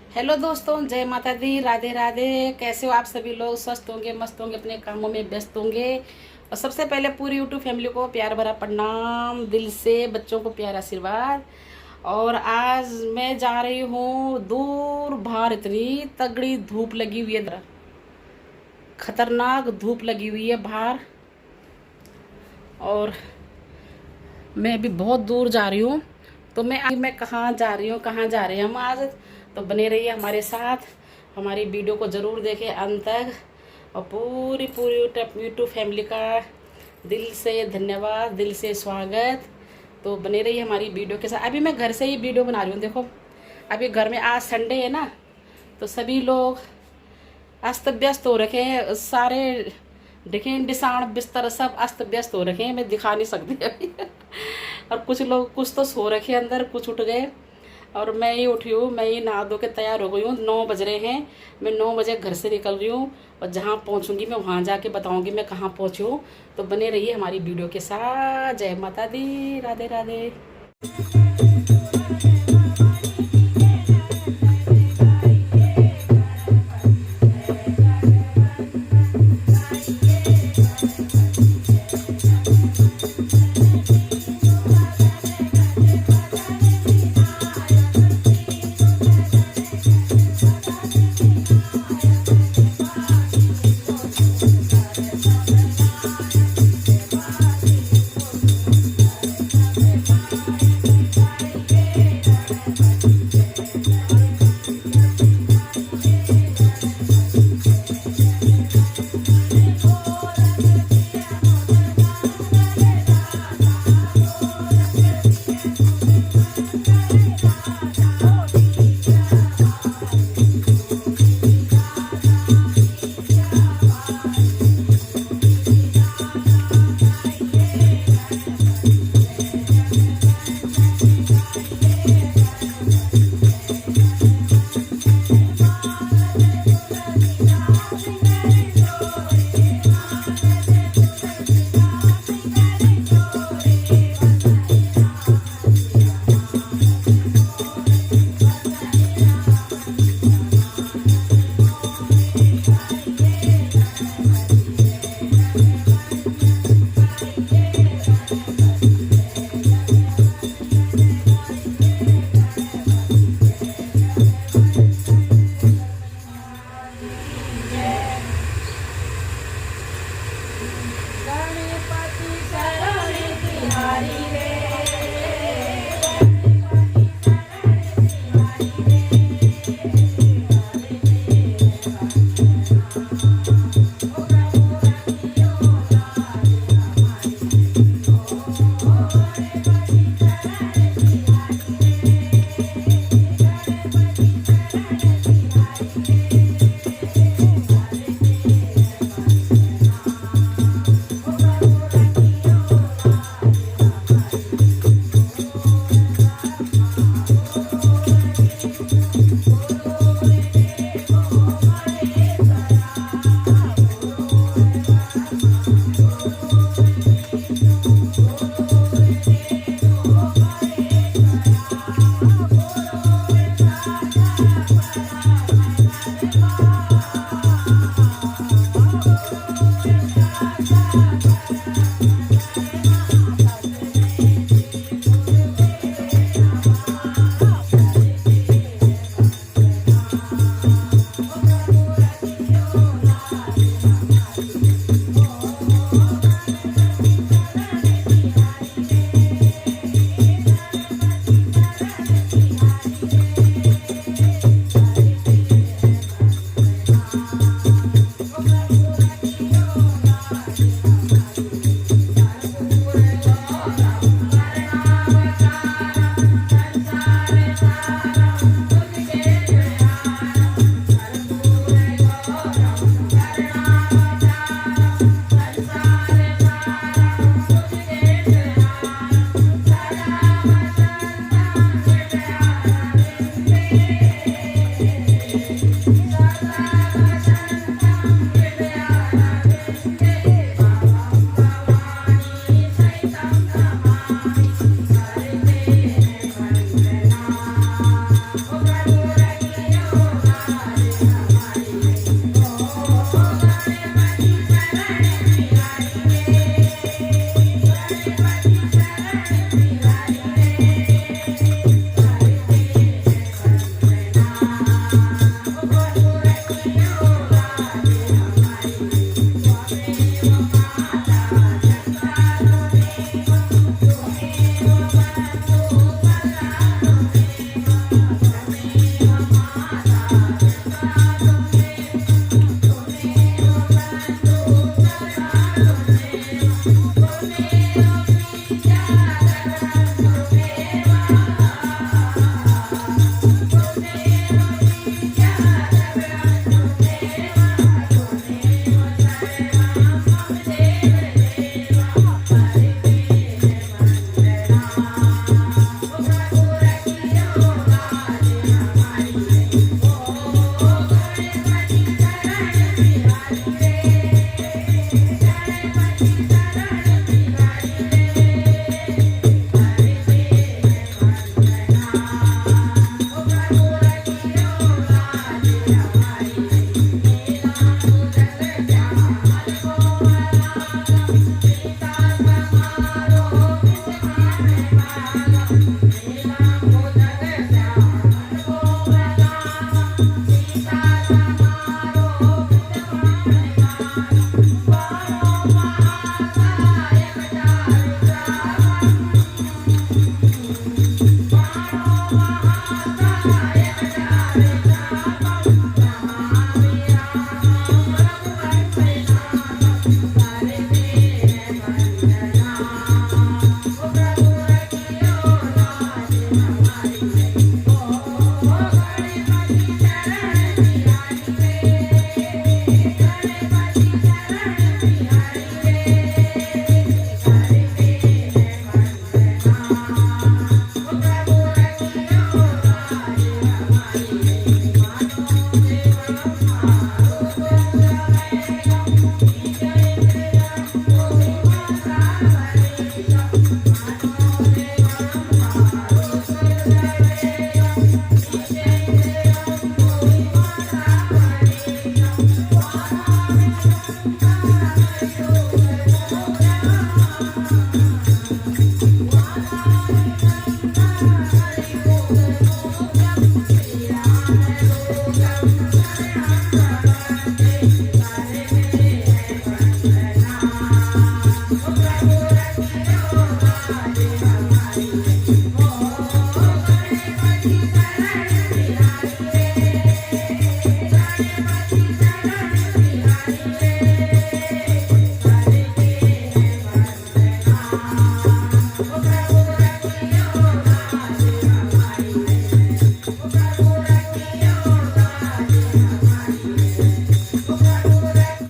Hello दोस्तों, जय माता दी, राधे राधे। कैसे हो आप सभी लोग? स्वस्थ होंगे, मस्त होंगे, अपने कामों में व्यस्त होंगे। और सबसे पहले पूरी यूट्यूब फैमिली को प्यार भरा प्रणाम, दिल से बच्चों को प्यार आशीर्वाद। और आज मैं जा रही हूँ दूर बाहर। इतनी तगड़ी धूप लगी हुई है, खतरनाक धूप लगी हुई है बाहर। और मैं अभी बहुत दूर जा रही हूँ। तो मैं कहाँ जा रही हूँ, कहाँ जा रहे हैं हम आज? तो बने रहिए हमारे साथ, हमारी वीडियो को ज़रूर देखें अंत तक। और पूरी पूरी यूट्यूब फैमिली का दिल से धन्यवाद, दिल से स्वागत। तो बने रहिए हमारी वीडियो के साथ। अभी मैं घर से ही वीडियो बना रही हूँ। देखो, अभी घर में आज संडे है ना, तो सभी लोग अस्त व्यस्त हो रखे हैं। सारे देखें, बिसाण बिस्तर सब अस्त व्यस्त हो रखे हैं, मैं दिखा नहीं सकती अभी। और कुछ लोग, कुछ तो सो रखे अंदर, कुछ उठ गए। और मैं ही उठी हूँ, मैं ही नहा धो के तैयार हो गई हूँ। 9 बज रहे हैं, मैं 9 बजे घर से निकल रही हूँ। और जहाँ पहुँचूँगी मैं वहाँ जाके बताऊँगी मैं कहाँ पहुँची हूँ। तो बने रहिए हमारी वीडियो के साथ। जय माता दी, राधे राधे।